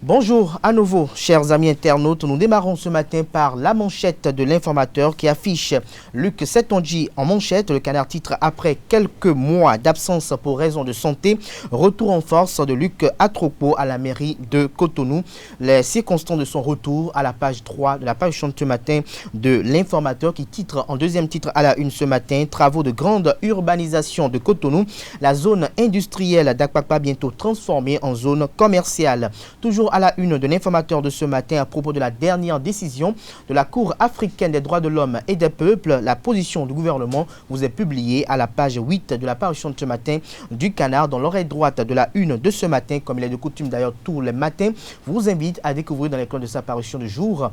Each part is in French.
Bonjour à nouveau, chers amis internautes. Nous démarrons ce matin par la manchette de l'informateur qui affiche Luc Setondji en manchette. Le Canard titre après quelques mois d'absence pour raison de santé. Retour en force de Luc Atropo à la mairie de Cotonou. Les circonstances de son retour à la page 3 de la page chante ce matin de l'informateur qui titre en deuxième titre à la une ce matin. Travaux de grande urbanisation de Cotonou. La zone industrielle d'Akpakpa bientôt transformée en zone commerciale. Toujours à la une de l'informateur de ce matin à propos de la dernière décision de la Cour africaine des droits de l'homme et des peuples. La position du gouvernement vous est publiée à la page 8 de la parution de ce matin du Canard. Dans l'oreille droite de la une de ce matin, comme il est de coutume d'ailleurs tous les matins, vous invite à découvrir dans les colonnes de sa parution du jour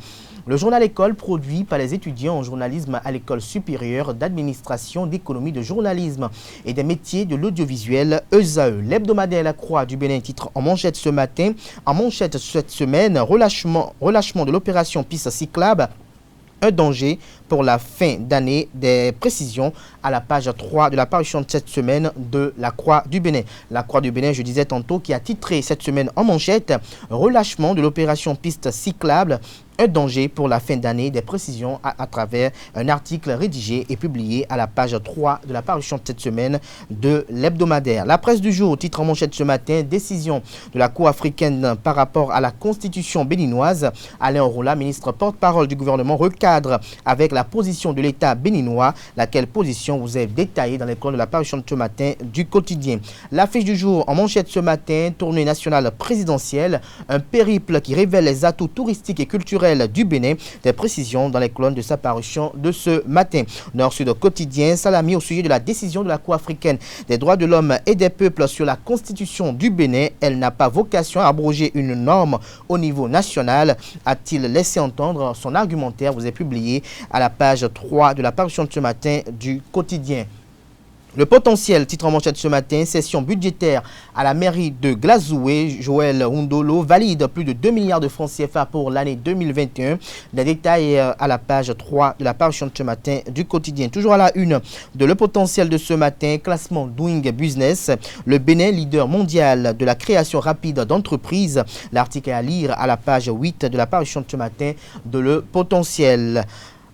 le journal École produit par les étudiants en journalisme à l'École supérieure d'administration, d'économie, de journalisme et des métiers de l'audiovisuel ESAE. L'hebdomadaire La Croix du Bénin titre en manchette ce matin, en manchette cette semaine, relâchement de l'opération piste cyclable, un danger pour la fin d'année. Des précisions à la page 3 de la parution de cette semaine de La Croix du Bénin. La Croix du Bénin, je disais tantôt, qui a titré cette semaine en manchette relâchement de l'opération piste cyclable, un danger pour la fin d'année. Des précisions à travers un article rédigé et publié à la page 3 de la parution de cette semaine de l'hebdomadaire. La presse du jour titre en manchette ce matin décision de la Cour africaine par rapport à la constitution béninoise. Alain Orola, ministre porte-parole du gouvernement, recadre avec la position de l'État béninois, laquelle position vous est détaillée dans les colonnes de la parution de ce matin du quotidien. L'affiche du jour en manchette ce matin, tournée nationale présidentielle, un périple qui révèle les atouts touristiques et culturels du Bénin. Des précisions dans les colonnes de sa parution de ce matin. Nord-Sud quotidien, Salami au sujet de la décision de la Cour africaine des droits de l'homme et des peuples sur la constitution du Bénin. Elle n'a pas vocation à abroger une norme au niveau national, a-t-il laissé entendre. Son argumentaire vous est publié à la page 3 de la parution de ce matin du quotidien. Le potentiel, titre en manchette ce matin, session budgétaire à la mairie de Glazoué. Joël Hundolo valide plus de 2 milliards de francs CFA pour l'année 2021. Des détails à la page 3 de la parution de ce matin du quotidien. Toujours à la une de Le Potentiel de ce matin, classement Doing Business. Le Bénin, leader mondial de la création rapide d'entreprises. L'article est à lire à la page 8 de la parution de ce matin de Le Potentiel.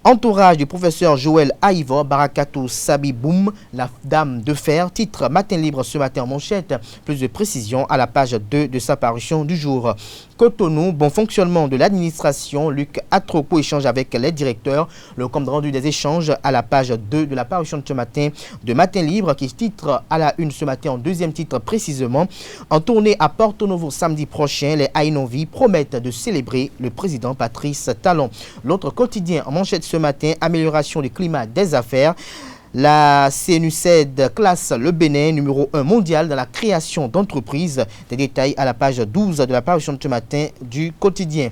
Entourage du professeur Joël Aïvor, Barakatou Sabiboum, la dame de fer, titre Matin Libre ce matin en manchette. Plus de précisions à la page 2 de sa parution du jour. Cotonou, bon fonctionnement de l'administration. Luc Atropo échange avec les directeurs. Le compte rendu des échanges à la page 2 de la parution de ce matin de Matin Libre qui titre à la une ce matin en deuxième titre précisément. En tournée à Porto Novo samedi prochain, les Ainovi promettent de célébrer le président Patrice Talon. L'autre quotidien en manchette ce matin, amélioration du climat des affaires. La CNUCED classe le Bénin numéro 1 mondial dans la création d'entreprises. Des détails à la page 12 de la parution de ce matin du quotidien.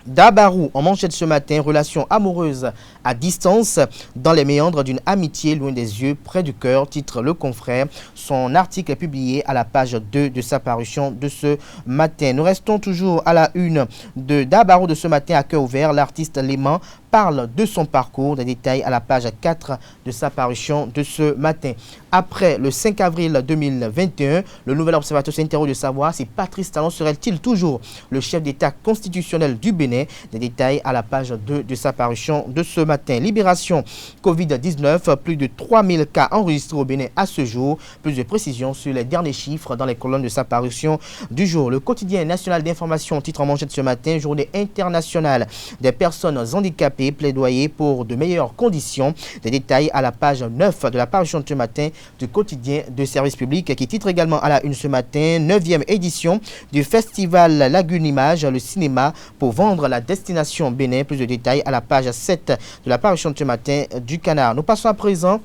Dabarou en manchette ce matin, relation amoureuse à distance dans les méandres d'une amitié loin des yeux, près du cœur, titre Le Confrère. Son article est publié à la page 2 de sa parution de ce matin. Nous restons toujours à la une de Dabarou de ce matin à cœur ouvert. L'artiste Léman parle de son parcours. Des détails à la page 4 de sa parution de ce matin. Après le 5 avril 2021, le nouvel observateur s'interroge de savoir si Patrice Talon serait-il toujours le chef d'État constitutionnel du Bénin. Des détails à la page 2 de sa parution de ce matin. Libération Covid-19, plus de 3000 cas enregistrés au Bénin à ce jour. Plus de précisions sur les derniers chiffres dans les colonnes de sa parution du jour. Le quotidien national d'information titre en manchette ce matin, journée internationale des personnes handicapées, plaidoyer pour de meilleures conditions. Des détails à la page 9 de la parution de ce matin du quotidien de service public qui titre également à la une ce matin, 9e édition du festival Lagune Image, le cinéma pour vendre la destination Bénin. Plus de détails à la page 7 de la parution de ce matin du Canard. Nous passons à présent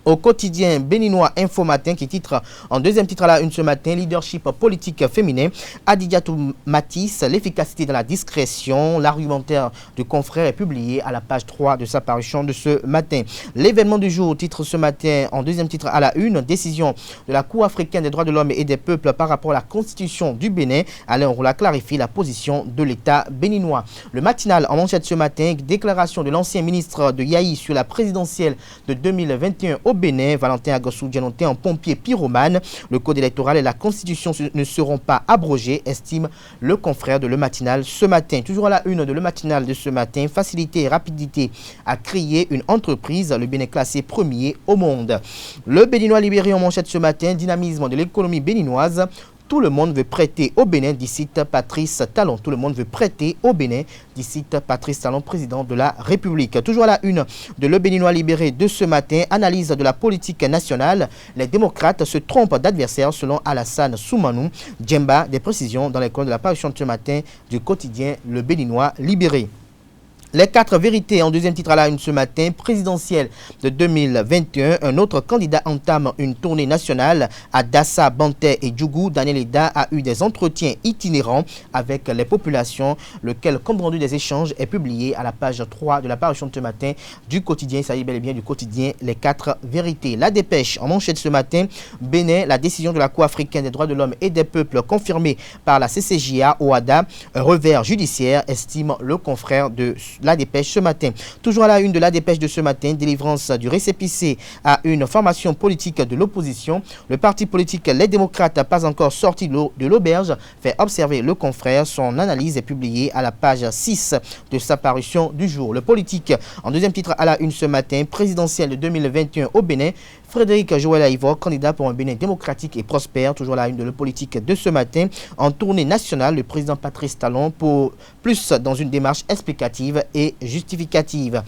au quotidien béninois Info Matin qui titre en deuxième titre à la une ce matin, leadership politique féminin. Adidiatou Matisse, l'efficacité de la discrétion. L'argumentaire du confrère est publié à la page 3 de sa parution de ce matin. L'événement du jour titre ce matin en deuxième titre à la une, décision de la Cour africaine des droits de l'homme et des peuples par rapport à la constitution du Bénin. Alain Orola clarifie la position de l'État béninois. Le matinal en manchette ce matin, déclaration de l'ancien ministre de Yaï sur la présidentielle de 2021 au au Bénin. Valentin Agassou Dianoté, un pompier pyromane. Le code électoral et la constitution ne seront pas abrogés, estime le confrère de Le Matinal ce matin. Toujours à la une de Le Matinal de ce matin, facilité et rapidité à créer une entreprise. Le Bénin classé premier au monde. Le Béninois libéré en manchette ce matin, dynamisme de l'économie béninoise. Tout le monde veut prêter au Bénin, dit Patrice Talon. Tout le monde veut prêter au Bénin, dit Patrice Talon, président de la République. Toujours à la une de Le Béninois libéré de ce matin, analyse de la politique nationale. Les démocrates se trompent d'adversaire selon Alassane Soumanou. Djemba, des précisions dans les colonnes de la parution de ce matin du quotidien Le Béninois libéré. Les 4 vérités en deuxième titre à la une ce matin, présidentielle de 2021. Un autre candidat entame une tournée nationale à Dassa, Banté et Djougou. Daniel Eda a eu des entretiens itinérants avec les populations, lequel compte rendu des échanges est publié à la page 3 de la parution de ce matin du quotidien. Il s'agit bel et bien du quotidien Les 4 vérités. La dépêche en manchette ce matin, Bénin, la décision de la Cour africaine des droits de l'homme et des peuples confirmée par la CCJA OADA, un revers judiciaire, estime le confrère de La Dépêche ce matin. Toujours à la une de La Dépêche de ce matin, délivrance du récépissé à une formation politique de l'opposition. Le parti politique Les Démocrates, pas encore sorti de l'auberge, fait observer le confrère. Son analyse est publiée à la page 6 de sa parution du jour. Le politique, en deuxième titre à la une ce matin, présidentielle de 2021 au Bénin. Frédéric Joël Aïvor, candidat pour un Bénin démocratique et prospère. Toujours à la une de Le Politique de ce matin. En tournée nationale, le président Patrice Talon, pour plus dans une démarche explicative et justificative.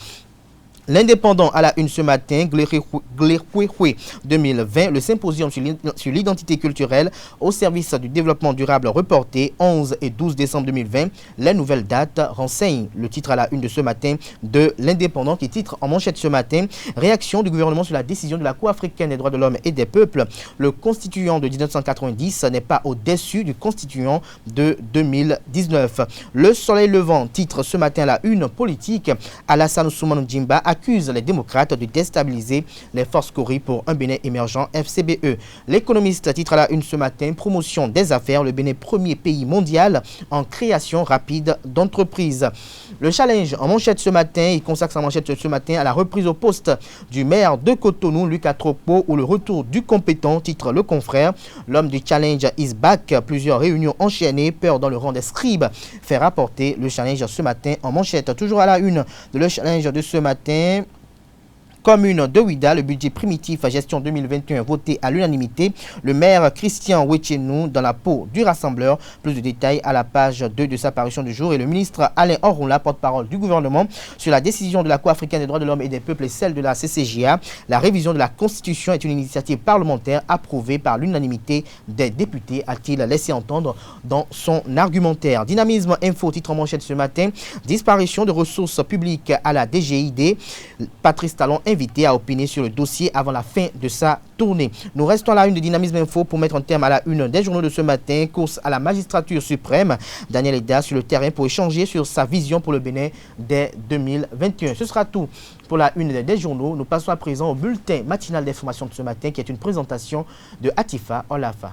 L'Indépendant à la une ce matin, Glirkwehwe 2020, le symposium sur l'identité culturelle au service du développement durable reporté 11 et 12 décembre 2020. Les nouvelles dates renseignent le titre à la une de ce matin de L'Indépendant qui titre en manchette ce matin, réaction du gouvernement sur la décision de la Cour africaine des droits de l'homme et des peuples. Le constituant de 1990 n'est pas au-dessus du constituant de 2019. Le Soleil levant titre ce matin à la une politique, Alassane Soumanou Djimba accuse les démocrates de déstabiliser les forces Cori pour un Bénin émergent FCBE. L'économiste titre à la une ce matin, promotion des affaires, le Bénin premier pays mondial en création rapide d'entreprises. Le challenge en manchette ce matin, il consacre sa manchette ce matin à la reprise au poste du maire de Cotonou, Luc Atropo, ou le retour du compétent, titre le confrère. L'homme du challenge is back, plusieurs réunions enchaînées, peur dans le rang des scribes, fait rapporter le challenge ce matin en manchette. Toujours à la une de le challenge de ce matin, commune de Ouida, le budget primitif à gestion 2021 voté à l'unanimité. Le maire Christian Wechenou dans la peau du rassembleur. Plus de détails à la page 2 de sa parution du jour. Et le ministre Alain Orunla, porte-parole du gouvernement, sur la décision de la Cour africaine des droits de l'homme et des peuples et celle de la CCJA. La révision de la Constitution est une initiative parlementaire approuvée par l'unanimité des députés, a-t-il laissé entendre dans son argumentaire. Dynamisme Info, titre en manchette ce matin. Disparition de ressources publiques à la DGID. Patrice Talon invité à opiner sur le dossier avant la fin de sa tournée. Nous restons à la une de Dynamisme Info pour mettre un terme à la une des journaux de ce matin. Course à la magistrature suprême. Daniel Eda sur le terrain pour échanger sur sa vision pour le Bénin dès 2021. Ce sera tout pour la une des journaux. Nous passons à présent au bulletin matinal d'information de ce matin qui est une présentation de Atifa Olafa.